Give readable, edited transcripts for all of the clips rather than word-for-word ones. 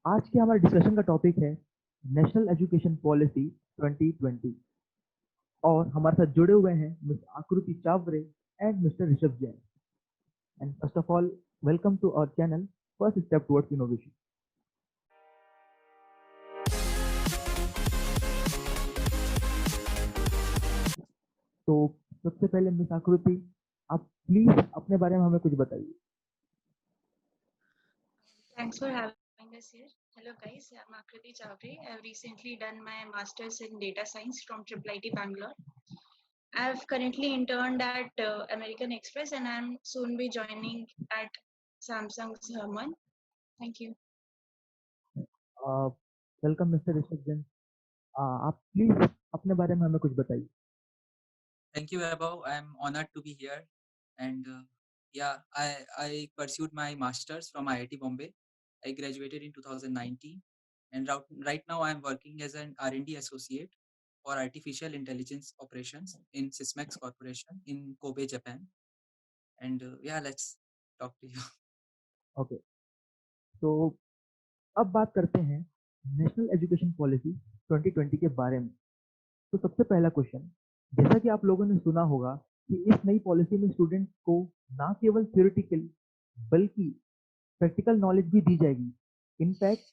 आज के हमारे डिस्कशन का टॉपिक है नेशनल एजुकेशन पॉलिसी 2020 और हमारे साथ जुड़े हुए हैं miss Aakriti Chaware and mister Rishabh Jain. And first of all, welcome to our channel first step towards innovation. तो सबसे पहले मिस आकृति, आप प्लीज अपने बारे में हमें कुछ बताइए। Thanks for having us here. Hello guys, I'm Akriti Chowdhury. I've recently done my master's in data science from IIIT Bangalore. I've currently interned at American Express and I'm soon be joining at Samsung's Herman. Thank you. Welcome mister Rishabh Jain. आप please अपने बारे में हमें कुछ बताइए। Thank you, Vaibhav. I'm honored to be here. And I pursued my master's from IIT Bombay. I graduated in 2019. And right now I'm working as an R&D associate for artificial intelligence operations in Sysmex Corporation in Kobe, Japan. And let's talk to you. Okay, तो अब बात करते हैं national education policy 2020 के बारे में। तो सबसे पहला क्वेश्चन, जैसा कि आप लोगों ने सुना होगा कि इस नई पॉलिसी में स्टूडेंट्स को ना केवल थ्योरेटिकल बल्कि प्रैक्टिकल नॉलेज भी दी जाएगी। इनफैक्ट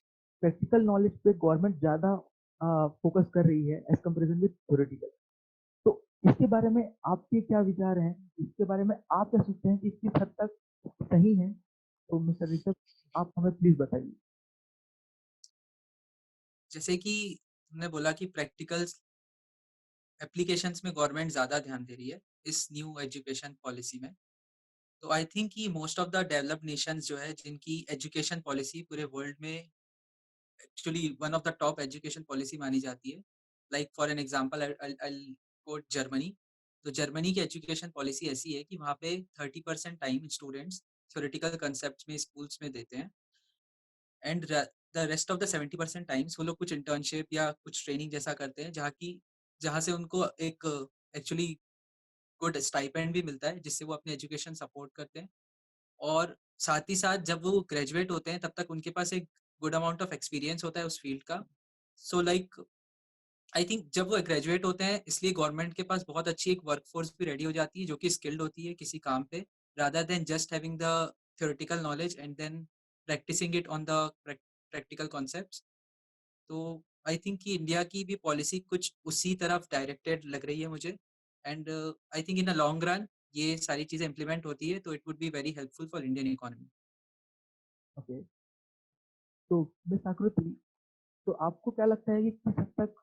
प्रैक्टिकल नॉलेज पे गवर्नमेंट ज़्यादा फोकस कर रही है एज कंपेरिजन विद थ्योरेटिकल। तो इसके बारे में आपके क्या विचार हैं? इसके बारे में आप क्या सोचते हैं कि किस हद तक सही है? तो मिस्टर ऋषभ, आप हमें प्लीज बताइए। जैसे कि तुमने बोला कि प्रैक्टिकल एप्लीकेशंस में गवर्नमेंट ज़्यादा ध्यान दे रही है इस न्यू एजुकेशन पॉलिसी में। तो आई थिंक कि most of the developed Nations जो है जिनकी एजुकेशन पॉलिसी पूरे वर्ल्ड में actually one of the top education policy मानी जाती है, like for an example I quote Germany. तो जर्मनी की एजुकेशन पॉलिसी ऐसी है कि वहाँ पे 30% टाइम स्टूडेंट्स थ्योरेटिकल कंसेप्ट में स्कूल्स में देते हैं and the rest of the 70% times वो लोग कुछ इंटर्नशिप या कुछ ट्रेनिंग जैसा करते हैं जहाँ से उनको एक एक्चुअली गुड स्टाइपेंड भी मिलता है जिससे वो अपनी एजुकेशन सपोर्ट करते हैं। और साथ ही साथ जब वो ग्रेजुएट होते हैं तब तक उनके पास एक गुड अमाउंट ऑफ एक्सपीरियंस होता है उस फील्ड का। सो लाइक आई थिंक जब वो ग्रेजुएट होते हैं इसलिए गवर्नमेंट के पास बहुत अच्छी एक वर्कफोर्स भी रेडी हो जाती है जो कि स्किल्ड होती है किसी काम पे, rather than just having the theoretical knowledge and then practising it on the practical concepts. तो आई थिंक कि इंडिया की भी पॉलिसी कुछ उसी तरफ डायरेक्टेड लग रही है मुझे। And I think in a long run ये सारी चीज़ें इम्प्लीमेंट होती है तो it would be very helpful for Indian economy. Okay, तो मिस आकृति, तो आपको क्या लगता है कि किस हद तक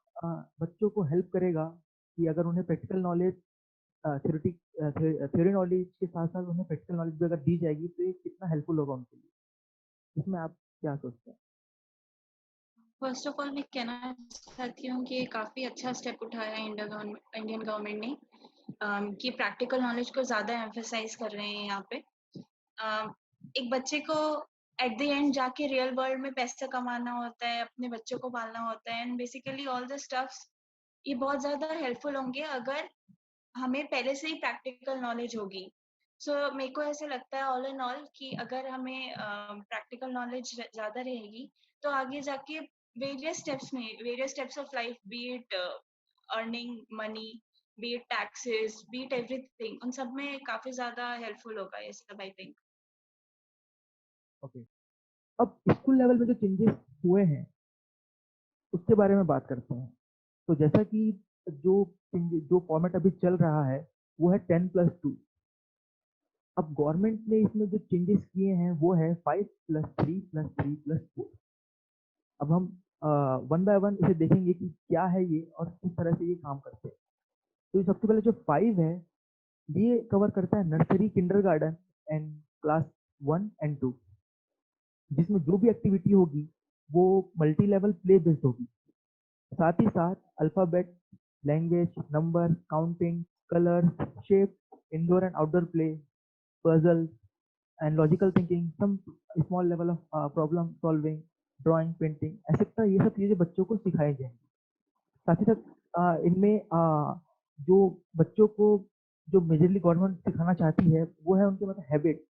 बच्चों को हेल्प करेगा कि अगर उन्हें प्रैक्टिकल नॉलेज थ्योरी नॉलेज के साथ साथ उन्हें प्रैक्टिकल नॉलेज भी अगर दी जाएगी तो ये कितना हेल्पफुल होगा उनके लिए? इसमें आप क्या सोचते हैं? फर्स्ट ऑफ ऑल मैं कहना चाहती हूँ कि काफ़ी अच्छा स्टेप उठाया है इंडियन गवर्नमेंट ने कि प्रैक्टिकल नॉलेज को ज़्यादा एम्फेसाइज कर रहे हैं यहाँ पे। एक बच्चे को एट द एंड जाके रियल वर्ल्ड में पैसा कमाना होता है, अपने बच्चों को पालना होता है and basically all the stuffs ये बहुत ज़्यादा हेल्पफुल होंगे अगर हमें पहले से ही प्रैक्टिकल नॉलेज होगी। सो मेरे को ऐसे लगता है ऑल इन ऑल कि अगर हमें प्रैक्टिकल नॉलेज ज़्यादा रहेगी तो आगे जाके various steps of life B it earning money, B it taxes, B it everything, उन सब में काफ़ी ज़्यादा हेल्पफुल होगा ये सब आई थिंक। ओके, अब स्कूल लेवल में जो चेंजेस हुए हैं उसके बारे में बात करते हैं। तो जैसा कि जो जो फॉर्मेट अभी चल रहा है वो है 10+2। अब गवर्नमेंट ने इसमें जो चेंजेस किए हैं वो है 5+3+3+4। अब हम वन बाय वन इसे देखेंगे कि क्या है ये और किस तरह से ये काम करते हैं। तो सबसे पहले जो 5 है ये कवर करता है nursery, kindergarten and class 1 and 2, जिसमें जो भी एक्टिविटी होगी वो मल्टी लेवल प्ले बेस्ड होगी। साथ ही साथ alphabet, language, number, counting, colour, shape, indoor and outdoor play, puzzle and logical thinking, some small level of problem solving, drawing, painting, etcetera, ये सब चीज़ें बच्चों को सिखाई जाएंगी। साथ ही साथ इनमें जो बच्चों को जो मेजरली गवर्नमेंट सिखाना चाहती है वो है उनके मतलब हैबिट,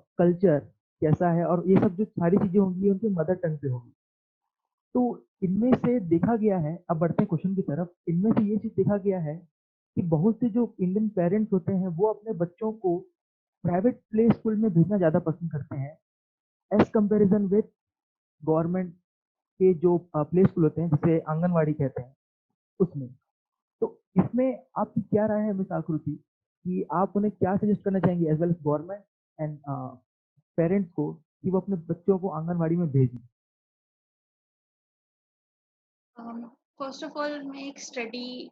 कल्चर, कैसा है, और ये सब जो सारी चीजें होंगी ये उनके मदर टंग पे होगी। तो इनमें से देखा गया है, अब बढ़ते हैं क्वेश्चन की तरफ, इनमें से ये चीज देखा गया है कि बहुत से जो इंडियन पेरेंट्स होते हैं वो अपने बच्चों को प्राइवेट प्ले स्कूल में भेजना ज्यादा पसंद करते हैं एज कंपेरिजन विद गवर्नमेंट के जो प्ले स्कूल होते हैं, जिसे आंगनवाड़ी कहते हैं, उसमें। तो इसमें आपकी क्या राय है मिस आकृति, कि आप उन्हें क्या सजेस्ट करना चाहेंगे as well as government and parents को, कि वो अपने बच्चों को आंगनवाड़ी में भेजें? फर्स्ट ऑफ ऑल मैं एक स्टडी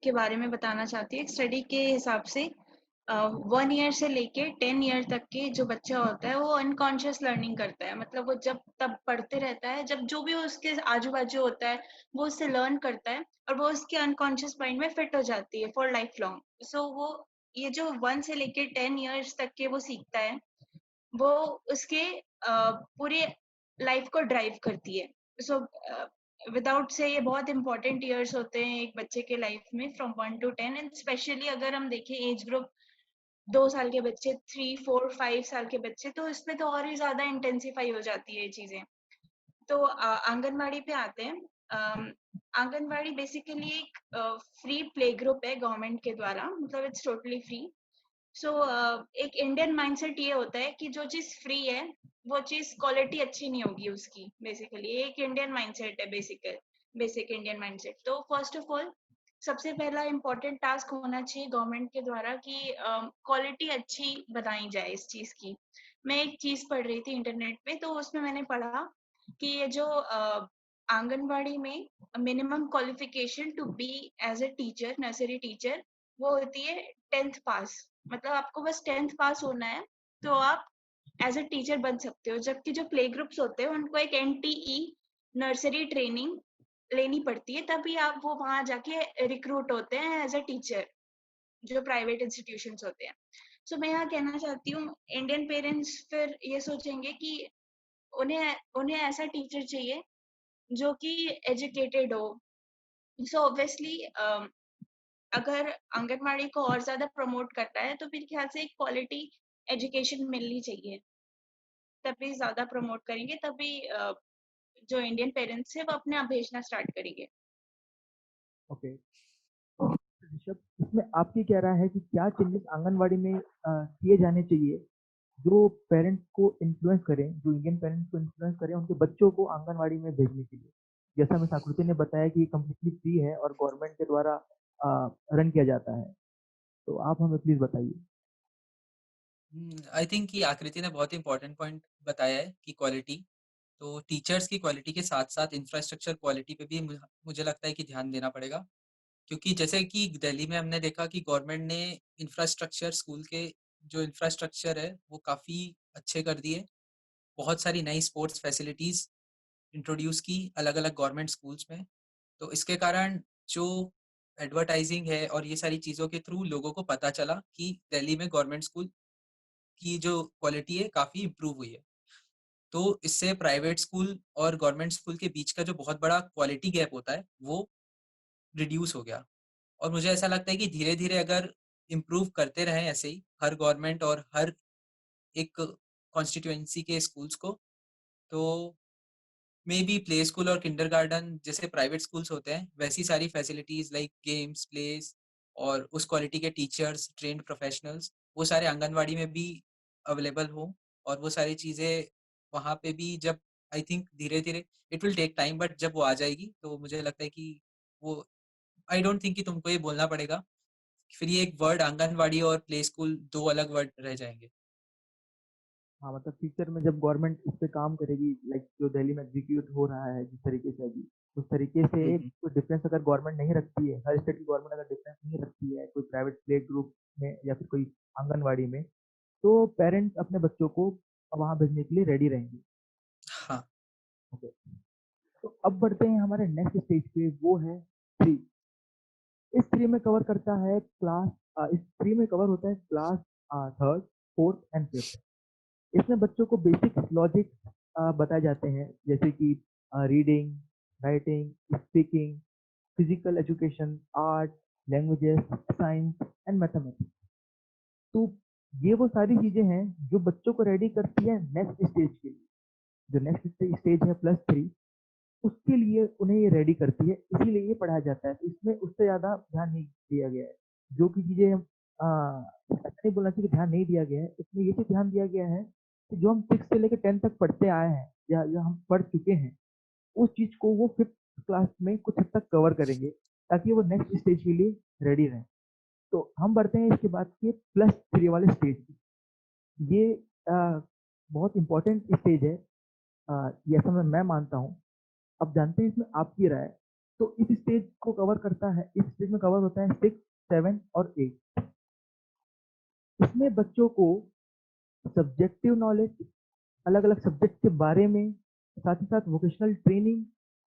के बारे में बताना चाहती हूँ। एक स्टडी के हिसाब से 1 ईयर से लेके 10 ईयर तक के जो बच्चा होता है वो अनकॉन्शियस लर्निंग करता है। मतलब वो जब तब पढ़ते रहता है, जब जो भी उसके आजू बाजू होता है वो उससे लर्न करता है और वो उसके अनकॉन्शियस माइंड में फिट हो जाती है फॉर लाइफ लॉन्ग। सो वो ये जो 1 से लेके 10 ईयर्स तक के वो सीखता है, वो उसके पूरे लाइफ को ड्राइव करती है। सो विदाउट से ये बहुत इंपॉर्टेंट ईयर्स होते हैं एक बच्चे के लाइफ में, फ्रॉम 1 to 10। एंड स्पेशली अगर हम देखें एज ग्रुप 2 साल के बच्चे, 3, 4, 5 साल के बच्चे, तो इसमें तो और ही ज्यादा इंटेंसिफाई हो जाती है ये चीजें। तो आंगनवाड़ी पे आते हैं। आंगनवाड़ी बेसिकली एक फ्री प्ले ग्रुप है गवर्नमेंट के द्वारा, मतलब इट्स टोटली फ्री। सो एक इंडियन माइंडसेट ये होता है कि जो चीज फ्री है वो चीज क्वालिटी अच्छी नहीं होगी उसकी। बेसिकली एक इंडियन माइंडसेट है, बेसिक इंडियन माइंडसेट। तो फर्स्ट ऑफ ऑल सबसे पहला इम्पोर्टेंट टास्क होना चाहिए गवर्नमेंट के द्वारा कि क्वालिटी अच्छी बनाई जाए इस चीज की। मैं एक चीज पढ़ रही थी इंटरनेट पे, तो उसमें मैंने पढ़ा कि ये जो आंगनवाड़ी में minimum qualification to be as a teacher, nursery teacher, वो होती है 10th पास। मतलब आपको बस 10th पास होना है तो आप एज ए टीचर बन सकते हो। जबकि जो प्ले ग्रुप्स होते हैं उनको एक NTE नर्सरी ट्रेनिंग लेनी पड़ती है, तभी आप वो वहां जाके रिक्रूट होते हैं एज ए टीचर, जो प्राइवेट इंस्टीट्यूशंस होते हैं। सो मैं यहाँ कहना चाहती हूँ इंडियन पेरेंट्स फिर ये सोचेंगे कि उन्हें उन्हें ऐसा टीचर चाहिए जो कि एजुकेटेड हो। सो ऑब्वियसली अगर आंगनवाड़ी को और ज्यादा प्रमोट करना है तो मेरे ख्याल से एक क्वालिटी एजुकेशन मिलनी चाहिए, तभी ज्यादा प्रमोट करेंगे, तभी जो इंडियन पेरेंट्स है वो अपने आप भेजना स्टार्ट करेंगे। ओके, ऋषभ, इसमें आपकी क्या राय है कि क्या चेंजेस आंगनवाड़ी में किए जाने चाहिए जो पेरेंट्स को इन्फ्लुएंस करें, जो इंडियन पेरेंट्स को इन्फ्लुएंस करें उनके बच्चों को आंगनवाड़ी में भेजने के लिए? जैसा मिस आकृति ने बताया कि ये कम्प्लीटली फ्री है और गवर्नमेंट के द्वारा रन किया जाता है, तो आप हमें प्लीज बताइए। आई थिंक कि आकृति ने बहुत इंपॉर्टेंट पॉइंट बताया है कि क्वालिटी, तो टीचर्स की क्वालिटी के साथ साथ इंफ्रास्ट्रक्चर क्वालिटी पे भी मुझे लगता है कि ध्यान देना पड़ेगा। क्योंकि जैसे कि दिल्ली में हमने देखा कि गवर्नमेंट ने इंफ्रास्ट्रक्चर, स्कूल के जो इंफ्रास्ट्रक्चर है वो काफ़ी अच्छे कर दिए। बहुत सारी नई स्पोर्ट्स फैसिलिटीज़ इंट्रोड्यूस की अलग अलग गवर्नमेंट स्कूल्स में। तो इसके कारण जो एडवर्टाइजिंग है और ये सारी चीज़ों के थ्रू लोगों को पता चला कि दिल्ली में गवर्नमेंट स्कूल की जो क्वालिटी है काफ़ी इम्प्रूव हुई है। तो इससे प्राइवेट स्कूल और गवर्नमेंट स्कूल के बीच का जो बहुत बड़ा क्वालिटी गैप होता है वो रिड्यूस हो गया। और मुझे ऐसा लगता है कि धीरे-धीरे अगर इम्प्रूव करते रहें ऐसे ही हर गवर्नमेंट और हर एक कॉन्स्टिट्यूएंसी के स्कूल्स को, तो मे बी प्ले स्कूल और किंडरगार्टन जैसे प्राइवेट स्कूल्स होते हैं वैसी सारी फैसिलिटीज लाइक गेम्स, प्लेस और उस क्वालिटी के टीचर्स, ट्रेन्ड प्रोफेशनल्स वो सारे आंगनवाड़ी में भी अवेलेबल हो। और वो सारी चीज़ें वहाँ पे भी जब आई थिंक धीरे-धीरे, it will take time, but जब वो आ जाएगी तो मुझे लगता है कि वो आई डोंट थिंक कि तुमको ये बोलना पड़ेगा, फिर ये एक वर्ड आंगनवाड़ी और प्ले स्कूल 2 अलग वर्ड रह जाएँगे। हाँ, मतलब फ्यूचर में जब गवर्नमेंट इस पे काम करेगी, लाइक जो दिल्ली में एग्जीक्यूट हो रहा है जिस तरीके से अभी, उस तरीके से हुँ, एक हुँ। कोई डिफरेंस अगर गवर्नमेंट नहीं रखती है, हर स्टेट की गवर्नमेंट अगर डिफरेंस नहीं रखती है कोई प्राइवेट प्ले ग्रुप में या फिर कोई आंगनवाड़ी में, तो पेरेंट्स अपने बच्चों को वहाँ भेजने के लिए रेडी रहेंगे। हाँ। ओके, तो अब बढ़ते हैं हमारे नेक्स्ट स्टेज पे, वो है थ्री। इस थ्री में कवर करता है क्लास, इस थ्री में कवर होता है class third, fourth and fifth. इसमें बच्चों को बेसिक लॉजिक बताए जाते हैं, जैसे कि reading, writing, speaking, physical education, art, languages, science and mathematics. तो ये वो सारी चीजें हैं जो बच्चों को रेडी करती है नेक्स्ट स्टेज के लिए। जो नेक्स्ट स्टेज है +3, उसके लिए उन्हें ये रेडी करती है, इसीलिए ये पढ़ाया जाता है। तो इसमें उससे ज़्यादा ध्यान नहीं दिया गया है। जो कि चीज़ें हम ऐसा नहीं बोलना चाहिए कि ध्यान नहीं दिया गया है, इसमें ये चीज़ ध्यान दिया गया है कि जो हम 6 से लेकर 10 तक पढ़ते आए हैं या हम पढ़ चुके हैं, उस चीज़ को वो 5th क्लास में कुछ हद तक कवर करेंगे, ताकि वो नेक्स्ट स्टेज के लिए रेडी रहें। तो हम बढ़ते हैं इसके बाद के +3 वाले स्टेज की। ये बहुत इम्पोर्टेंट स्टेज है, ये ऐसा मैं मानता हूँ। अब जानते हैं इसमें आपकी राय। तो इस स्टेज को कवर करता है, इस स्टेज में कवर होता है 6, 7 और 8। इसमें बच्चों को सब्जेक्टिव नॉलेज, अलग-अलग सब्जेक्ट के बारे में, साथ ही साथ वोकेशनल ट्रेनिंग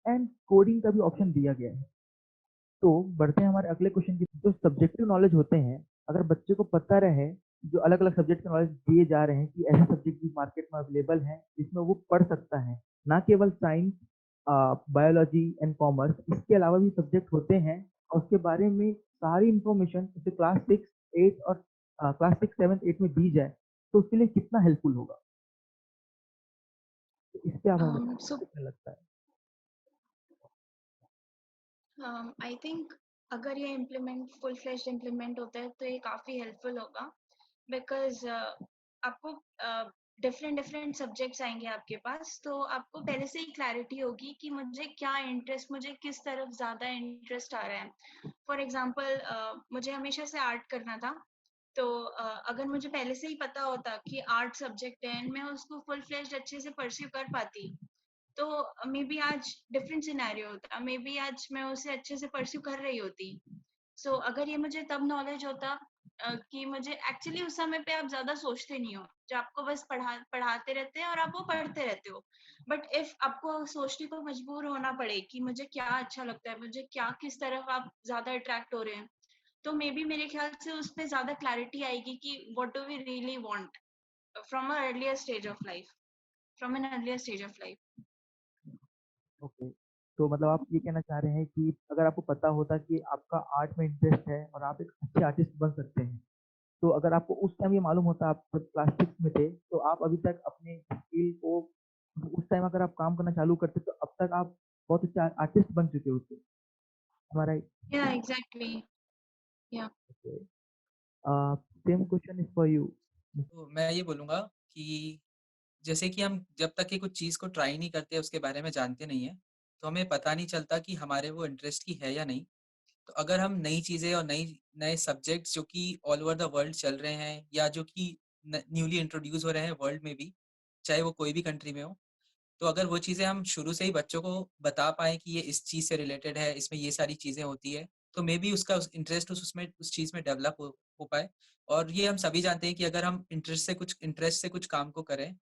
एंड कोडिंग का भी ऑप्शन दिया गया है। तो बढ़ते हैं हमारे अगले क्वेश्चन की। जो सब्जेक्टिव नॉलेज होते हैं, अगर बच्चे को पता रहे जो अलग-अलग सब्जेक्ट के नॉलेज दिए जा रहे हैं कि ऐसे सब्जेक्ट भी मार्केट में अवेलेबल हैं, जिसमें वो पढ़ सकता है, ना केवल साइंस, बायोलॉजी एंड कॉमर्स, इसके अलावा भी सब्जेक्ट होते हैं और उसके बारे में सारी इन्फॉर्मेशन उसे क्लास 6, 8 और क्लास 6, 7, 8 में दी जाए, तो उसके लिए कितना हेल्पफुल होगा? तो इस पे आप हमें बताएं, सो कितना लगता है? आई थिंक अगर ये इम्प्लीमेंट फुल फ्लेश्ड इम्प्लीमेंट होता है तो ये काफ़ी हेल्पफुल होगा बिकॉज आपको डिफरेंट डिफरेंट सब्जेक्ट्स आएंगे आपके पास, तो आपको पहले से ही क्लैरिटी होगी कि मुझे क्या इंटरेस्ट, मुझे किस तरफ ज़्यादा इंटरेस्ट आ रहा है। फॉर एग्जांपल मुझे हमेशा से आर्ट करना था, तो अगर मुझे पहले से ही पता होता कि आर्ट सब्जेक्ट है एंड मैं उसको फुल फ्लेश्ड अच्छे से परस्यू कर पाती, तो मे बी आज डिफरेंट सिनेरियो होता, मे बी आज मैं उसे अच्छे से परस्यू कर रही होती। सो अगर ये मुझे तब नॉलेज होता कि मुझे एक्चुअली उस समय पे आप ज्यादा सोचते नहीं हो, जो आपको बस पढ़ाते रहते हैं और आप वो पढ़ते रहते हो। बट इफ आपको सोचने को मजबूर होना पड़े कि मुझे क्या अच्छा लगता है, मुझे क्या किस तरफ आप ज्यादा अट्रैक्ट हो रहे हैं, तो मे बी मेरे ख्याल से उस पर ज्यादा क्लैरिटी आएगी कि what do we really want from a earlier stage of life, from an earlier stage of life. Okay. तो मतलब आप ये कहना चाह रहे हैं कि अगर आपको पता होता कि आपका आर्ट में इंटरेस्ट है और आप एक अच्छे आर्टिस्ट बन सकते हैं, तो अगर आपको उस टाइम ये मालूम होता, आप जब क्लास 6 में थे, तो आप अभी तक अपने स्किल को, उस टाइम अगर आप काम करना चालू करते, तो अब तक आप बहुत अच्छे आर्टिस्ट बन चुके होते। हमारा या एग्जैक्टली। या same question is for you. तो मैं ये बोलूँगा कि जैसे कि हम जब तक कि कुछ चीज़ को ट्राई नहीं करते, उसके बारे में जानते नहीं हैं, तो हमें पता नहीं चलता कि हमारे वो इंटरेस्ट की है या नहीं। तो अगर हम नई चीज़ें और नए सब्जेक्ट्स जो कि ऑल ओवर द वर्ल्ड चल रहे हैं या जो कि न्यूली इंट्रोड्यूस हो रहे हैं वर्ल्ड में भी, चाहे वो कोई भी कंट्री में हो, तो अगर वो चीज़ें हम शुरू से ही बच्चों को बता पाएँ कि ये इस चीज़ से रिलेटेड है, इसमें ये सारी चीज़ें होती है, तो मे बी उसका इंटरेस्ट उसमें उस चीज़ में डेवलप हो पाए। और ये हम सभी जानते हैं कि अगर हम इंटरेस्ट से कुछ काम को करें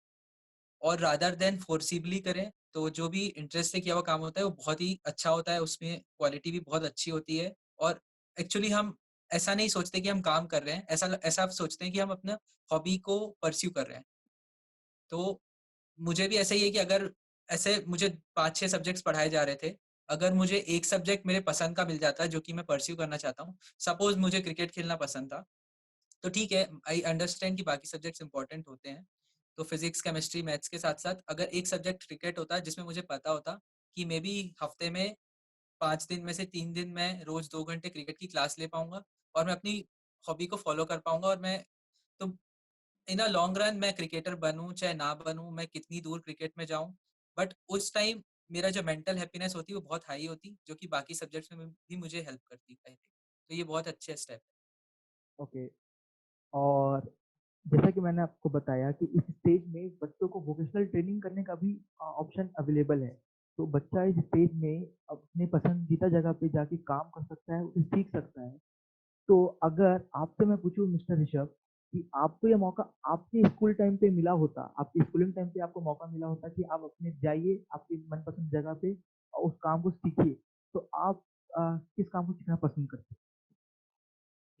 और रादर देन फोर्सिबली करें, तो जो भी इंटरेस्ट से किया हुआ काम होता है वो बहुत ही अच्छा होता है, उसमें क्वालिटी भी बहुत अच्छी होती है। और एक्चुअली हम ऐसा नहीं सोचते कि हम काम कर रहे हैं, ऐसा ऐसा सोचते हैं कि हम अपना हॉबी को परस्यू कर रहे हैं। तो मुझे भी ऐसा ही है कि अगर ऐसे मुझे 5-6 सब्जेक्ट्स पढ़ाए जा रहे थे, अगर मुझे एक सब्जेक्ट मेरे पसंद का मिल जाता है जो कि मैं परस्यू करना चाहता हूँ, सपोज़ मुझे क्रिकेट खेलना पसंद था, तो ठीक है, आई अंडरस्टैंड कि बाकी सब्जेक्ट्स इंपॉर्टेंट होते हैं। तो फिज़िक्स, केमिस्ट्री, मैथ्स के साथ-साथ अगर एक सब्जेक्ट क्रिकेट होता जिसमें मुझे पता होता कि मे बी हफ्ते में 5 दिन में से 3 दिन मैं रोज़ 2 घंटे क्रिकेट की क्लास ले पाऊँगा और मैं अपनी हॉबी को फ़ॉलो कर पाऊँगा और मैं तो इन अ लॉन्ग रन मैं क्रिकेटर बनूँ चाहे ना बनूँ, मैं कितनी दूर क्रिकेट में जाऊँ, बट उस टाइम मेरा जो मेंटल हैप्पीनेस होती है वो बहुत हाई होती, जो कि बाकी सब्जेक्ट्स में भी मुझे हेल्प करती है। तो ये बहुत अच्छे स्टेप है। ओके। और जैसा कि मैंने आपको बताया कि इस स्टेज में बच्चों को वोकेशनल ट्रेनिंग करने का भी ऑप्शन अवेलेबल है। तो बच्चा इस स्टेज में अपने पसंदीदा जगह पे जाके काम कर सकता है, उसे सीख सकता है। तो अगर आपसे मैं पूछूं मिस्टर ऋषभ कि आपको ये मौका आपके स्कूल टाइम पे मिला होता, आपके स्कूलिंग टाइम पे आपको मौका मिला होता कि आप अपने जाइए आपकी मनपसंद जगह पे और उस काम को सीखिए, तो आप किस काम को सीखना पसंद करते?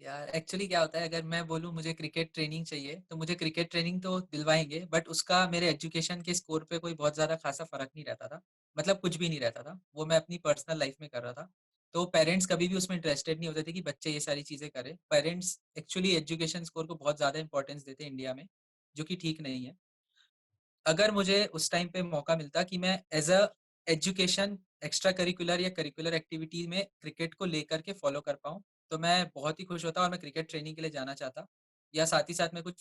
यार एक्चुअली क्या होता है, अगर मैं बोलूँ मुझे क्रिकेट ट्रेनिंग चाहिए, तो मुझे क्रिकेट ट्रेनिंग तो दिलवाएँगे, बट उसका मेरे एजुकेशन के स्कोर पे कोई बहुत ज़्यादा ख़ासा फ़र्क नहीं रहता था। मतलब कुछ भी नहीं रहता था। वो मैं अपनी पर्सनल लाइफ़ में कर रहा था। तो पेरेंट्स कभी भी उसमें इंटरेस्टेड नहीं होते थे कि बच्चे ये सारी चीज़ें करें। पेरेंट्स एक्चुअली एजुकेशन स्कोर को बहुत ज़्यादा इंपॉर्टेंस देते हैं इंडिया में, जो कि ठीक नहीं है। अगर मुझे उस टाइम पे मौका मिलता कि मैं as a education extra curricular या करिकुलर एक्टिविटी में क्रिकेट को लेकर के फॉलो कर पाऊँ, तो मैं बहुत ही खुश होता और मैं क्रिकेट ट्रेनिंग के लिए जाना चाहता। या साथ ही साथ मैं कुछ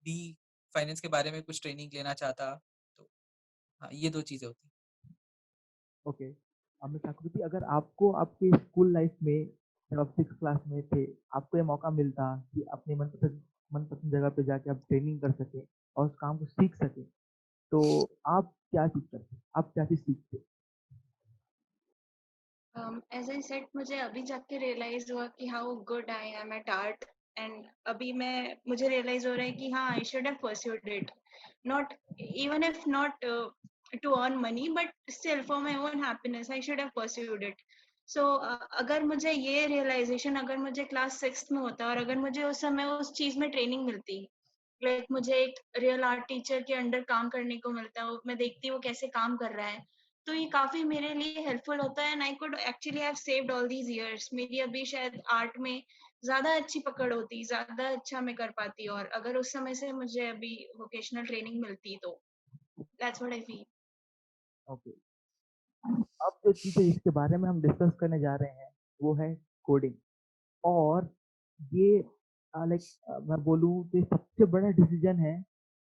भी फाइनेंस के बारे में कुछ ट्रेनिंग लेना चाहता। तो हाँ, ये 2 चीज़ें होती हैं। ओके। मिस आकृति, अगर आपको आपके स्कूल लाइफ में जब आप 6th क्लास में थे, आपको ये मौका मिलता कि अपने मनपसंद जगह पे जाके आप ट्रेनिंग कर सकें और उस काम को सीख सकें, तो आप क्या चीज़ करते? आप क्या चीज़ सीखते? एज आई सेड, मुझे अभी जाके रियलाइज हुआ कि how good I am at art, and अभी मुझे रियलाइज हो रहा है कि हाँ, I should have pursued it, not even if not to earn money, but still for my own happiness I should have pursued it. So अगर मुझे ये रियलाइजेशन अगर मुझे क्लास 6 में होता और अगर मुझे उस समय उस चीज में ट्रेनिंग मिलती, लाइक मुझे एक रियल आर्ट टीचर के अंडर काम करने को मिलता है, मैं देखती हूँ वो कैसे काम कर रहा है, तो ये काफी मेरे लिए हेल्पफुल होता है, and I could actually have saved all these years. मेरी अभी शायद आर्ट में ज्यादा अच्छी पकड़ होती, ज्यादा अच्छा मैं कर पाती, और अगर उस समय से मुझे अभी वोकेशनल ट्रेनिंग मिलती तो that's what I feel. Okay. अब जो चीज़ें जिसके बारे में हम डिस्कस करने जा रहे हैं, वो है कोडिंग। और ये लाइक मैं बोलूँ तो ये सबसे बड़ा डिसीजन है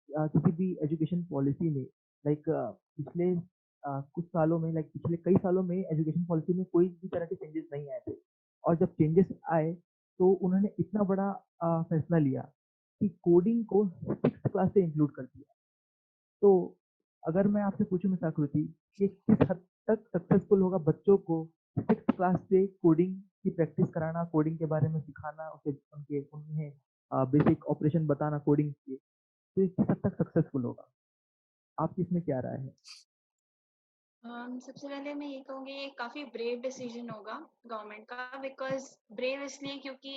किसी भी एजुकेशन पॉलिसी में। लाइक पिछले कुछ सालों में, लाइक पिछले कई सालों में एजुकेशन पॉलिसी में कोई भी तरह के चेंजेस नहीं आए थे। और जब चेंजेस आए तो उन्होंने इतना बड़ा फैसला लिया कि कोडिंग को 6th क्लास से इंक्लूड कर दिया। तो अगर मैं आपसे पूछूं मिस आकृति कि किस हद तक सक्सेसफुल होगा बच्चों को 6th क्लास से कोडिंग की प्रैक्टिस कराना, कोडिंग के बारे में सिखाना, उन्हें बेसिक ऑपरेशन बताना कोडिंग के, तो ये किस हद तक सक्सेसफुल होगा? आपकी इसमें क्या राय है? सबसे पहले मैं ये कहूँगी, ये काफ़ी ब्रेव डिसीजन होगा गवर्नमेंट का, बिकॉज ब्रेव इसलिए क्योंकि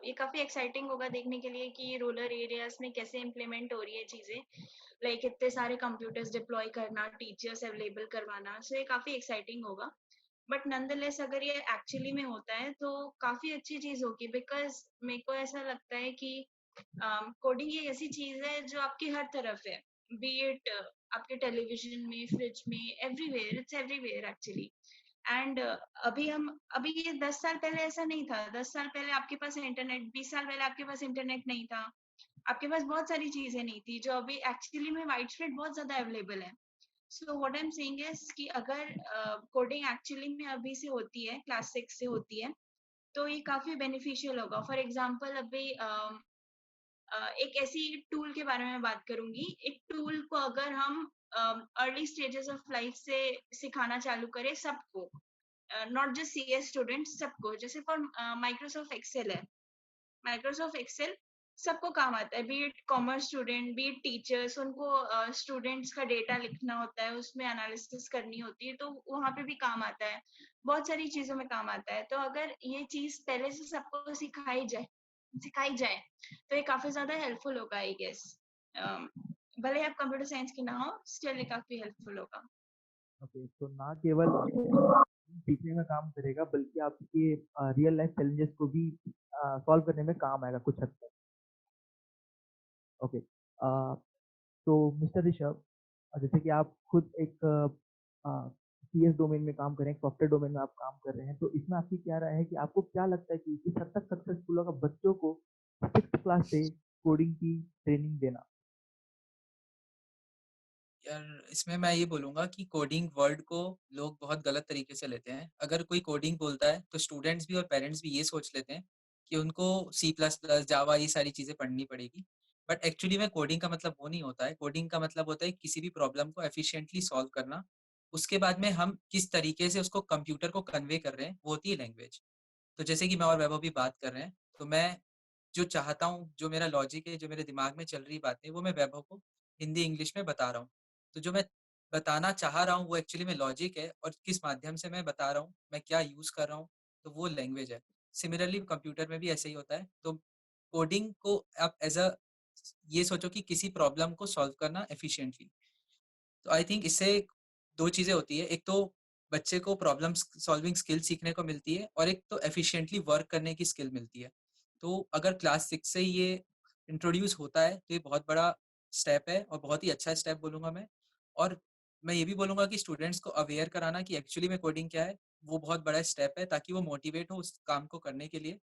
ये काफ़ी एक्साइटिंग होगा देखने के लिए कि रूरल एरियाज में कैसे इम्प्लीमेंट हो रही है चीज़ें, लाइक इतने सारे कंप्यूटर्स डिप्लॉय करना, टीचर्स अवेलेबल करवाना, सो ये काफ़ी एक्साइटिंग होगा। बट नॉनदलेस अगर ये एक्चुअली में होता है तो काफ़ी अच्छी चीज़ होगी, बिकॉज मेरे को ऐसा लगता है कि कोडिंग एक ऐसी चीज़ है जो आपकी हर तरफ है, बी इट आपके टेलीविजन में, फ्रिज में, everywhere, it's everywhere actually. And अभी ये 10 साल पहले ऐसा नहीं था। 10 साल पहले आपके पास इंटरनेट, 20 साल पहले आपके पास इंटरनेट नहीं था, आपके पास बहुत सारी चीजें नहीं थी जो अभी एक्चुअली में वाइड स्प्रेड बहुत ज्यादा अवेलेबल है। So what I am saying is कि अगर कोडिंग एक्चुअली में अभी से होती है, क्लास 6 से होती है, तो ये काफी बेनिफिशियल होगा। फॉर एग्जाम्पल अभी एक ऐसी टूल के बारे में बात करूंगी, एक टूल को अगर हम अर्ली स्टेजेस ऑफ लाइफ से सिखाना चालू करें सबको, नॉट जस्ट सीएस स्टूडेंट्स, सबको, जैसे फॉर माइक्रोसॉफ्ट एक्सेल है। माइक्रोसॉफ्ट एक्सेल सबको काम आता है, B it commerce student, B it teachers, उनको स्टूडेंट्स का डेटा लिखना होता है, उसमें एनालिसिस करनी होती है, तो वहां पे भी काम आता है, बहुत सारी चीजों में काम आता है। तो अगर ये चीज पहले से सबको सिखाई जाए तो ये काफी ज्यादा हेल्पफुल होगा, आई गेस। भले ही आप कंप्यूटर साइंस की ना हो, स्टिल ये काफी हेल्पफुल होगा। ओके, तो ना केवल सीखने में काम करेगा बल्कि आपके रियल लाइफ चैलेंजेस को भी सॉल्व करने में काम आएगा कुछ हद तक। ओके। तो मिस्टर ऋषभ, जैसे कि आप खुद एक सीएस डोमेन में काम कर रहे हैं, सॉफ्टवेयर डोमेन में आप काम कर रहे हैं, तो इसमें आपकी क्या राय है कि आपको क्या लगता है कि किस हद तक सक्सेसफुल होगा बच्चों को 6th क्लास से कोडिंग की ट्रेनिंग देना? यार, इसमें मैं ये बोलूँगा कि कोडिंग वर्ड को लोग बहुत गलत तरीके से लेते हैं। अगर कोई कोडिंग बोलता है, तो स्टूडेंट्स भी और पेरेंट्स भी ये सोच लेते हैं कि उनको सी प्लस प्लस, जावा ये सारी चीज़ें पढ़नी पड़ेगी। बट एक्चुअली में कोडिंग का मतलब वो नहीं होता है। कोडिंग का मतलब होता है किसी भी प्रॉब्लम को एफिशिएंटली सॉल्व करना। उसके बाद में हम किस तरीके से उसको कंप्यूटर को कन्वे कर रहे हैं, वो होती है लैंग्वेज। तो जैसे कि मैं और वैभव भी बात कर रहे हैं, तो मैं जो चाहता हूँ, जो मेरा लॉजिक है, जो मेरे दिमाग में चल रही बातें, वो मैं वैभव को हिंदी, इंग्लिश में बता रहा हूँ। तो जो मैं बताना चाह रहा हूँ, वो एक्चुअली में लॉजिक है और किस माध्यम से मैं बता रहा हूँ, मैं क्या यूज़ कर रहा हूँ, तो वो लैंग्वेज है। सिमिलरली कंप्यूटर में भी ऐसे ही होता है। तो कोडिंग को आप एज़ अ ये सोचो कि किसी प्रॉब्लम को सॉल्व करना एफिशिएंटली। तो आई थिंक इससे 2 चीज़ें होती है। एक तो बच्चे को प्रॉब्लम सॉल्विंग स्किल सीखने को मिलती है और एक तो एफिशिएंटली वर्क करने की स्किल मिलती है। तो अगर क्लास 6 से ही ये इंट्रोड्यूस होता है तो ये बहुत बड़ा स्टेप है और बहुत ही अच्छा स्टेप बोलूँगा मैं। और मैं ये भी बोलूँगा कि स्टूडेंट्स को अवेयर कराना कि एक्चुअली में कोडिंग क्या है, वो बहुत बड़ा स्टेप है ताकि वो मोटिवेट हो उस काम को करने के लिए।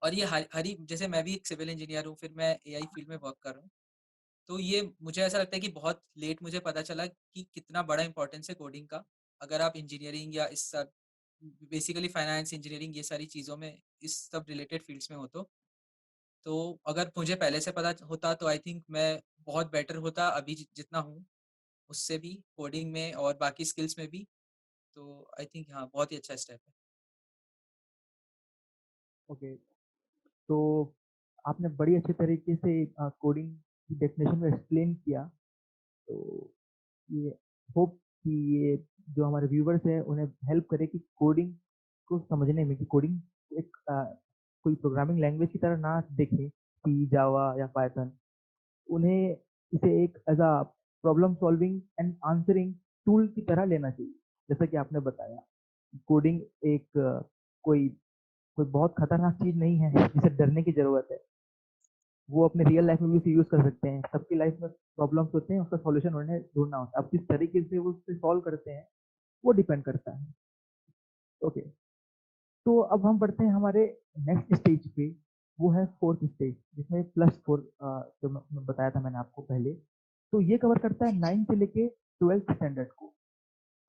और ये हर ही जैसे मैं भी एक सिविल इंजीनियर हूँ, फिर मैं एआई फील्ड में वर्क कर रहा हूँ। तो ये मुझे ऐसा लगता है कि बहुत लेट मुझे पता चला कि कितना बड़ा इम्पोर्टेंस है कोडिंग का। अगर आप इंजीनियरिंग या इस सब बेसिकली फाइनेंस, इंजीनियरिंग ये सारी चीज़ों में इस सब रिलेटेड फील्ड्स में हो तो अगर मुझे पहले से पता होता तो आई थिंक मैं बहुत बेटर होता अभी जितना हूँ, उससे भी कोडिंग में और बाकी स्किल्स में भी। तो आई थिंक हाँ, बहुत ही अच्छा स्टेप है। ओके, तो आपने बड़ी अच्छे तरीके से कोडिंग की डेफिनेशन में एक्सप्लेन किया। तो ये होप कि ये जो हमारे व्यूवर्स हैं उन्हें हेल्प करे कि कोडिंग को समझने में कि कोडिंग एक कोई प्रोग्रामिंग लैंग्वेज की तरह ना देखें, सी, जावा या पाइथन। उन्हें इसे एक as a problem solving and answering tool की तरह लेना चाहिए। जैसा कि आपने बताया, कोडिंग एक कोई कोई बहुत खतरनाक चीज़ नहीं है जिसे डरने की ज़रूरत है। वो अपने रियल लाइफ में भी उसे यूज़ कर सकते हैं। सबकी लाइफ में प्रॉब्लम्स होते हैं, उसका सॉल्यूशन उन्हें ढूँढना होता है। अब किस तरीके से वो उसे सॉल्व करते हैं, वो डिपेंड करता है। ओके, तो अब हम बढ़ते हैं हमारे नेक्स्ट स्टेज पे। वो है 4th स्टेज, जिसमें +4 जो मैं बताया था मैंने आपको पहले। तो ये कवर करता है 9th से लेके 12th स्टैंडर्ड को।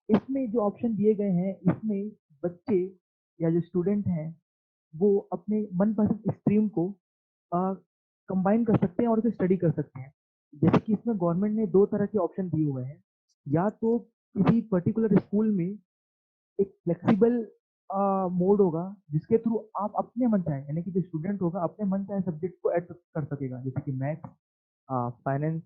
इसमें जो ऑप्शन दिए गए हैं, इसमें बच्चे या जो स्टूडेंट हैं, वो अपने मनपसंद स्ट्रीम को कंबाइन कर सकते हैं और उसे स्टडी कर सकते हैं। जैसे कि इसमें गवर्नमेंट ने 2 तरह के ऑप्शन दिए हुए हैं। या तो किसी पर्टिकुलर स्कूल में एक फ्लेक्सिबल मोड होगा, जिसके थ्रू आप अपने मन चाहे, यानी कि जो स्टूडेंट होगा अपने मन चाहे सब्जेक्ट को ऐड कर सकेगा। जैसे कि मैथ्स, फाइनेंस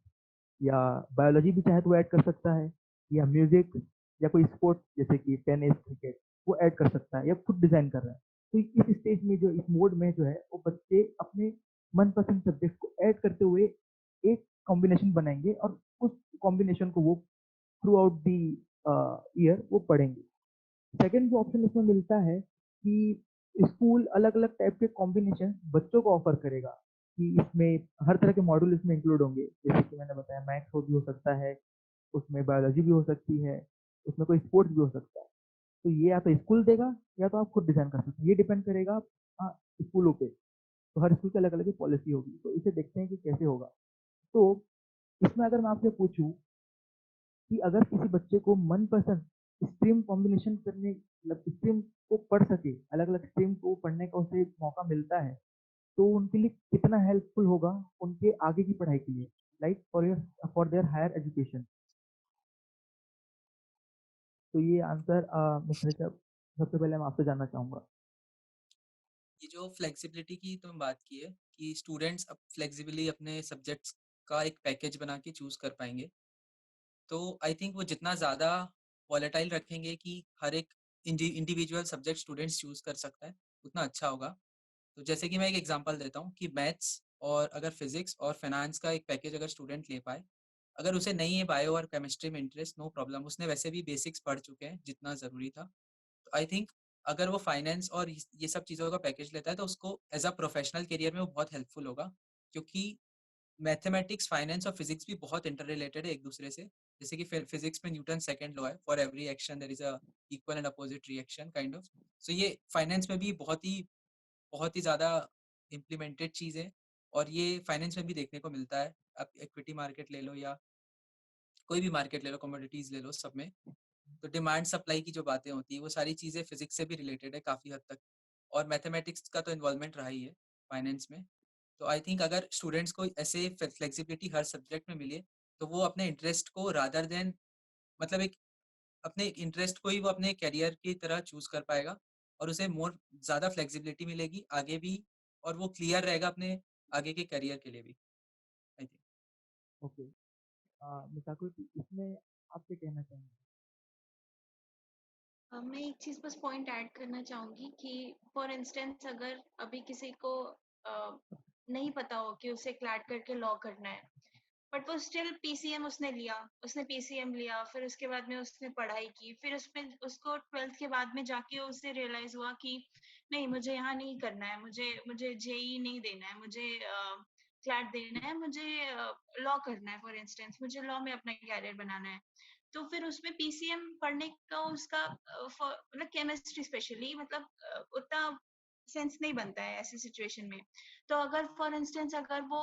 या बायोलॉजी भी चाहे तो वो ऐड कर सकता है, या म्यूजिक या कोई स्पोर्ट्स जैसे कि टेनिस, क्रिकेट, वो ऐड कर सकता है या खुद डिजाइन कर रहा है। तो इस स्टेज में जो इस मोड में जो है वो बच्चे अपने मनपसंद सब्जेक्ट को ऐड करते हुए एक कॉम्बिनेशन बनाएंगे और उस कॉम्बिनेशन को वो थ्रू आउट दी ईयर वो पढ़ेंगे। सेकंड जो ऑप्शन इसमें मिलता है कि स्कूल अलग-अलग टाइप के कॉम्बिनेशन बच्चों को ऑफर करेगा कि इसमें हर तरह के मॉड्यूल इसमें इंक्लूड होंगे। जैसे कि मैंने बताया, मैथ्स हो भी हो सकता है, उसमें बायोलॉजी भी हो सकती है, उसमें कोई स्पोर्ट्स भी हो सकता है। तो ये या तो स्कूल देगा या तो आप खुद डिज़ाइन कर सकते हैं। ये डिपेंड करेगा स्कूलों पे। तो हर स्कूल की अलग-अलग ही पॉलिसी होगी। तो इसे देखते हैं कि कैसे होगा। तो इसमें अगर मैं आपसे पूछूँ कि अगर किसी बच्चे को मनपसंद स्ट्रीम कॉम्बिनेशन करने, मतलब स्ट्रीम को पढ़ सके, अलग-अलग स्ट्रीम को पढ़ने का उसे मौका मिलता है, तो उनके लिए कितना हेल्पफुल होगा उनके आगे की पढ़ाई के लिए, like for their higher education. तो ये आंसर मिस्टर ऋषभ, सबसे पहले मैं आपसे जानना चाहूँगा। ये जो फ्लेक्सिबिलिटी की तुम बात की है कि स्टूडेंट्स अब फ्लेक्सिबली अपने सब्जेक्ट्स का एक पैकेज बना के चूज कर पाएंगे, तो आई थिंक वो जितना ज़्यादा वॉलेटाइल रखेंगे कि हर एक इंडिविजुअल सब्जेक्ट स्टूडेंट्स चूज कर सकता है, उतना अच्छा होगा। तो जैसे कि मैं एक एग्जांपल देता हूँ कि मैथ्स और अगर फिजिक्स और फाइनेंस का एक पैकेज अगर स्टूडेंट ले पाए, अगर उसे नहीं है बायो और केमिस्ट्री में इंटरेस्ट, नो प्रॉब्लम, उसने वैसे भी बेसिक्स पढ़ चुके हैं जितना ज़रूरी था। तो आई थिंक अगर वो फाइनेंस और ये सब चीज़ों का पैकेज लेता है तो उसको एज अ प्रोफेशनल करियर में वो बहुत हेल्पफुल होगा, क्योंकि मैथमेटिक्स, फाइनेंस और फिजिक्स भी बहुत इंटर रिलेटेड है एक दूसरे से। जैसे कि फिजिक्स में न्यूटन सेकंड लॉ है, for every action there is a equal and opposite reaction kind of. So ये फाइनेंस में भी बहुत ही ज़्यादा इम्प्लीमेंटेड चीज़ है और ये फाइनेंस में भी देखने को मिलता है। आप इक्विटी मार्केट ले लो या कोई भी मार्केट ले लो, कमोडिटीज़ ले लो, सब में तो डिमांड सप्लाई की जो बातें होती है वो सारी चीज़ें फिजिक्स से भी रिलेटेड है काफ़ी हद तक, और मैथमेटिक्स का तो इन्वॉल्वमेंट रहा ही है फाइनेंस में। तो आई थिंक अगर स्टूडेंट्स को ऐसे फ्लेक्सिबिलिटी हर सब्जेक्ट में मिले तो वो अपने इंटरेस्ट को रादर देन, मतलब एक अपने इंटरेस्ट को ही वो अपने करियर की तरह चूज कर पाएगा और उसे मोर ज़्यादा फ्लेक्सिबिलिटी मिलेगी आगे भी, और वो क्लियर रहेगा अपने आगे के करियर के लिए भी आई थिंक। ओके, मिताकुल, इसमें आप क्या कहना चाहेंगे? मैं एक चीज़ बस पॉइंट ऐड करना चाहूँगी कि फॉर इंस्टेंस अगर अभी किसी को नहीं पता हो कि उसे क्लैट करके लॉ करना है, बट वो स्टिल पीसीएम उसने पीसीएम लिया, फिर उसके बाद में उसने पढ़ाई की, फिर उसमें उसको 12th के बाद में जाके उसे रियलाइज हुआ कि नहीं, मुझे यहाँ नहीं करना है, मुझे मुझे जेई नहीं देना है, मुझे क्लैट देना है, मुझे लॉ करना है, फॉर इंस्टेंस मुझे लॉ में अपना कैरियर बनाना है। तो फिर उसमें पीसीएम पढ़ने का उसका मतलब केमिस्ट्री स्पेशली मतलब उतना सेंस नहीं बनता है ऐसी सिचुएशन में। तो अगर फॉर इंस्टेंस अगर वो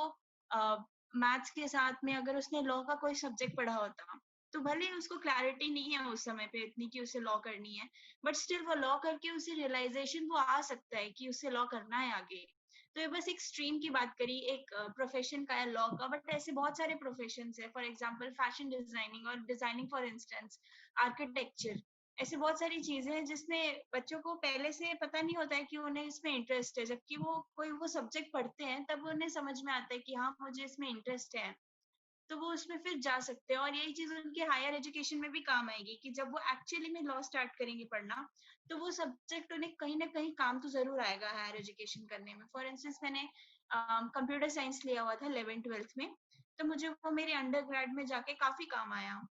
मैथ्स के साथ में अगर उसने लॉ का कोई सब्जेक्ट पढ़ा होता, तो भले ही उसको क्लैरिटी नहीं है उस समय पे इतनी कि उसे लॉ करनी है, बट स्टिल वो लॉ करके उसे रियलाइजेशन वो आ सकता है कि उसे लॉ करना है आगे। तो ये बस एक स्ट्रीम की बात करी, एक प्रोफेशन का है लॉ का, बट ऐसे बहुत सारे प्रोफेशन है, फॉर एग्जाम्पल फैशन डिजाइनिंग और डिजाइनिंग फॉर इंस्टेंस, आर्किटेक्चर, ऐसे बहुत सारी चीजें हैं जिसमें बच्चों को पहले से पता नहीं होता है कि उन्हें इसमें इंटरेस्ट है, जबकि वो कोई वो सब्जेक्ट पढ़ते हैं तब उन्हें समझ में आता है कि हाँ, मुझे इसमें इंटरेस्ट है, तो वो उसमें फिर जा सकते हैं। और यही चीज उनके हायर एजुकेशन में भी काम आएगी कि जब वो एक्चुअली में लॉ स्टार्ट करेंगे पढ़ना, तो वो सब्जेक्ट उन्हें कहीं ना कहीं काम तो जरूर आएगा हायर एजुकेशन करने में। फॉर इंस्टेंस मैंने कंप्यूटर साइंस लिया हुआ था 11th-12th में, तो मुझे वो मेरे अंडर ग्रेड में जाके काफी काम आया।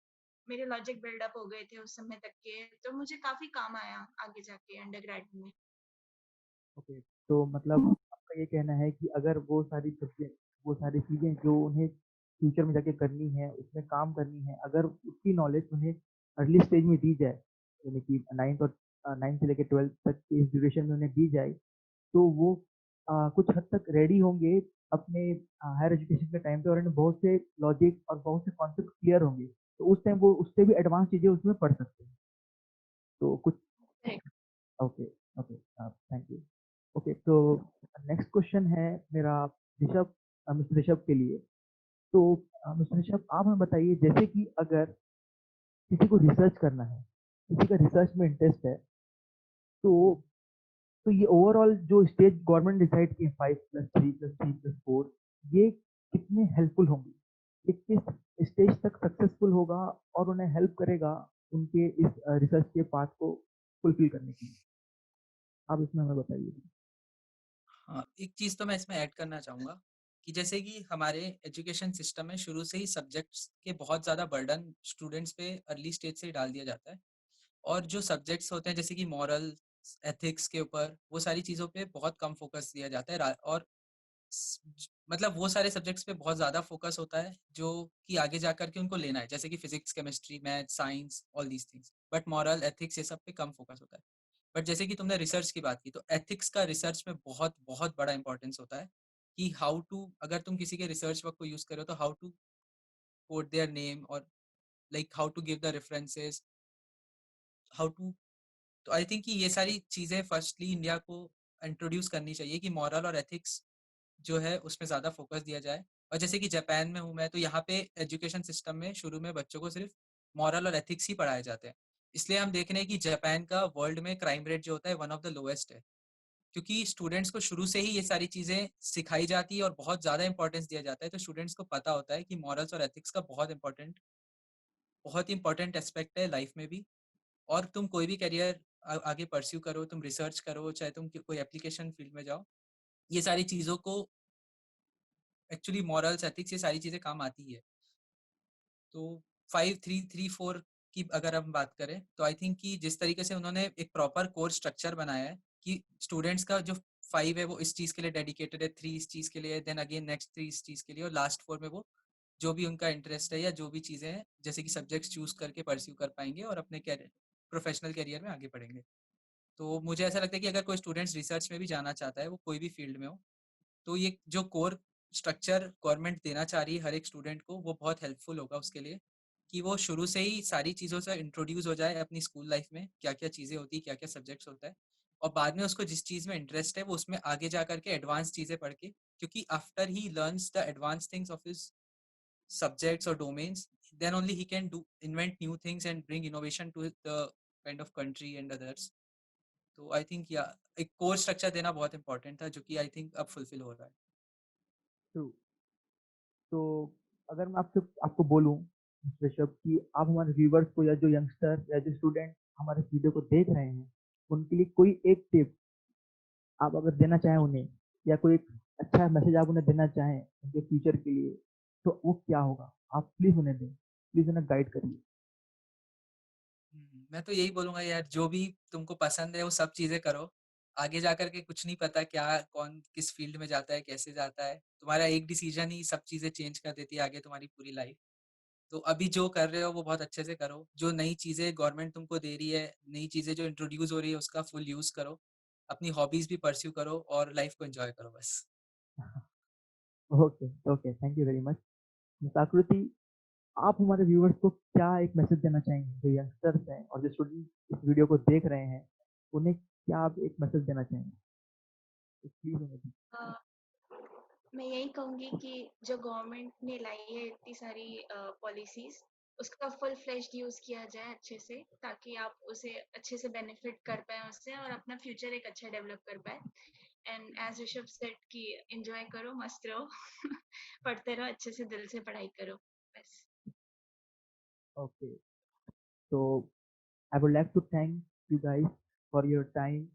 मेरे लॉजिक बिल्डअप हो गए थे उस समय तक के, तो मुझे काफी काम आया आगे जाके अंडर ग्रेड में। ओके, तो मतलब आपका ये कहना है कि अगर वो सारी सब्जेक्ट, वो सारी चीज़ें जो उन्हें फ्यूचर में जाके करनी है, उसमें काम करनी है, अगर उसकी नॉलेज उन्हें अर्ली स्टेज में दी जाए, यानी कि 9th और 9th से लेकर 12th तक के इस ड्यूरेशन में उन्हें दी जाए, तो वो कुछ हद तक रेडी होंगे अपने हायर एजुकेशन के टाइम पे, और उन्हें बहुत से लॉजिक और बहुत से कॉन्सेप्ट क्लियर होंगे, तो उस टाइम वो उससे भी एडवांस चीज़ें उसमें पढ़ सकते हैं। तो कुछ okay, okay, thank you. Okay, तो नेक्स्ट क्वेश्चन है मेरा ऋषभ, मिस्टर ऋषभ के लिए। तो मिस्टर ऋषभ, आप हमें बताइए, जैसे कि अगर किसी को रिसर्च करना है, किसी का रिसर्च में इंटरेस्ट है, तो तो ये ओवरऑल जो स्टेज गवर्नमेंट डिसाइड की 5+3+3+4, ये कितने हेल्पफुल होंगे, ये किस स्टेज तक सक्सेसफुल होगा और उन्हें हेल्प करेगा उनके इस रिसर्च के पाथ को फुलफिल करने के लिए? आप इसमें हमें बताइए। हाँ, एक चीज़ तो मैं इसमें ऐड करना चाहूँगा कि जैसे कि हमारे एजुकेशन सिस्टम में शुरू से ही सब्जेक्ट्स के बहुत ज़्यादा बर्डन स्टूडेंट्स पे अर्ली स्टेज से ही डाल दिया जाता है, और जो सब्जेक्ट्स होते हैं जैसे कि मॉरल, एथिक्स के ऊपर, वो सारी चीज़ों पे बहुत कम फोकस दिया जाता है, और मतलब वो सारे सब्जेक्ट्स पे बहुत ज़्यादा फोकस होता है जो कि आगे जाकर के उनको लेना है, जैसे कि physics, chemistry, math, science, all these things, but moral, ethics, ये सब पे कम फोकस होता है। बट जैसे कि तुमने रिसर्च की बात की, तो एथिक्स का रिसर्च में बहुत बहुत बड़ा इंपॉर्टेंस होता है कि हाउ टू, अगर तुम किसी के रिसर्च वर्क को यूज करो तो how to quote their name, और like how to give the references, how to. तो आई थिंक कि ये सारी चीज़ें फर्स्टली इंडिया को इंट्रोड्यूस करनी चाहिए कि मॉरल और एथिक्स जो है उसमें ज़्यादा फोकस दिया जाए। और जैसे कि जापान में हूँ मैं, तो यहाँ पे एजुकेशन सिस्टम में शुरू में बच्चों को सिर्फ मॉरल और एथिक्स ही पढ़ाए जाते हैं। इसलिए हम देख रहे हैं कि जापान का वर्ल्ड में क्राइम रेट जो होता है वन ऑफ द लोएस्ट है, क्योंकि स्टूडेंट्स को शुरू से ही ये सारी चीज़ें सिखाई जाती है और बहुत ज़्यादा इंपॉर्टेंस दिया जाता है। तो स्टूडेंट्स को पता होता है कि मॉरल्स और एथिक्स का बहुत इंपॉर्टेंट एस्पेक्ट है लाइफ में भी। और तुम कोई भी करियर आगे परस्यू करो, तुम रिसर्च करो, चाहे तुम कोई एप्लीकेशन फील्ड में जाओ, ये सारी चीज़ों को एक्चुअली मॉरल्स, एथिक्स, ये सारी चीज़ें काम आती है। तो 5-3-3-4 की अगर हम बात करें, तो आई थिंक कि जिस तरीके से उन्होंने एक प्रॉपर कोर्स स्ट्रक्चर बनाया है कि स्टूडेंट्स का जो 5 है वो इस चीज़ के लिए डेडिकेटेड है, 3 इस चीज़ के लिए, देन अगेन नेक्स्ट 3 इस चीज़ के लिए, और लास्ट 4 में वो जो भी उनका इंटरेस्ट है या जो भी चीज़ें हैं जैसे कि सब्जेक्ट्स चूज करके परस्यू कर पाएंगे और अपने प्रोफेशनल करियर में आगे बढ़ेंगे। तो मुझे ऐसा लगता है कि अगर कोई स्टूडेंट्स रिसर्च में भी जाना चाहता है, वो कोई भी फील्ड में हो, तो ये जो कोर स्ट्रक्चर गवर्नमेंट देना चाह रही है हर एक स्टूडेंट को, वो बहुत हेल्पफुल होगा उसके लिए, कि वो शुरू से ही सारी चीज़ों से इंट्रोड्यूस हो जाए अपनी स्कूल लाइफ में, क्या क्या चीज़ें होती है, क्या क्या सब्जेक्ट्स होता है, और बाद में उसको जिस चीज़ में इंटरेस्ट है वो उसमें आगे जा करके एडवांस चीज़ें पढ़ के, क्योंकि after he learns the advance things of his subjects or domains, then only he can do invent new things and bring innovation to the kind of country and others. तो आई थिंक या एक core structure देना बहुत important था, जो कि I think अब fulfil हो रहा है। ट्रू। तो अगर मैं आपसे आपको बोलूँ ऋषभ, कि आप हमारे व्यूवर्स को, या जो यंगस्टर या जो स्टूडेंट हमारे वीडियो को देख रहे हैं, उनके लिए कोई एक टिप आप अगर देना चाहें उन्हें, या कोई एक अच्छा मैसेज आप उन्हें देना चाहें उनके फ्यूचर के लिए, तो वो क्या होगा? आप प्लीज़ उन्हें दें, प्लीज़ उन्हें गाइड करिए। मैं तो यही बोलूँगा यार, जो भी तुमको पसंद है वो सब चीज़ें करो। आगे जाकर के कुछ नहीं पता क्या कौन किस फ़ील्ड में जाता है, कैसे जाता है। तुम्हारा एक डिसीज़न ही सब चीज़ें चेंज कर देती है आगे तुम्हारी पूरी लाइफ़। तो अभी जो कर रहे हो वो बहुत अच्छे से करो। जो नई चीज़ें गवर्नमेंट तुमको दे रही है, नई चीज़ें जो इंट्रोड्यूस हो रही है उसका फुल यूज़ करो। अपनी हॉबीज़ भी परस्यू करो और लाइफ़ को एन्जॉय करो बस। Okay, okay, thank you very much. Miss आकृति, आप हमारे व्यूअर्स को क्या एक मैसेज देना चाहेंगे? जो यंगस्टर्स हैं और जो स्टूडेंट इस वीडियो को देख रहे हैं, उन्हें क्या आप एक मैसेज देना चाहेंगे? तो प्लीज़ उन्हें दीजिए। अ, मैं यही कहूँगी कि जो गवर्नमेंट ने लाई है इतनी सारी पॉलिसीज़, उसका फुल फ्लेज्ड यूज़ किया जाए अच्छे से, ताकि आप उसे अच्छे से बेनिफिट कर पाएँ उससे और अपना फ्यूचर एक अच्छा डेवलप कर पाएँ। एंड एज़ ऋषभ सेड कि एन्जॉय करो, मस्त रहो, पढ़ते रहो, अच्छे से दिल से पढ़ाई करो, बस। ओके, तो I would like to thank you guys for your time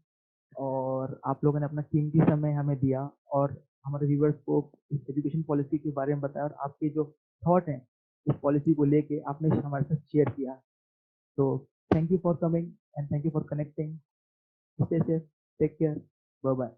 और आप लोगों ने अपना कीमती समय हमें दिया और हमारे व्यूअर्स को इस एजुकेशन पॉलिसी के बारे में बताया और आपके जो थॉट हैं इस पॉलिसी को लेके आपने हमारे साथ शेयर किया। तो thank you for coming and thank you for connecting. Stay safe, take care, bye bye.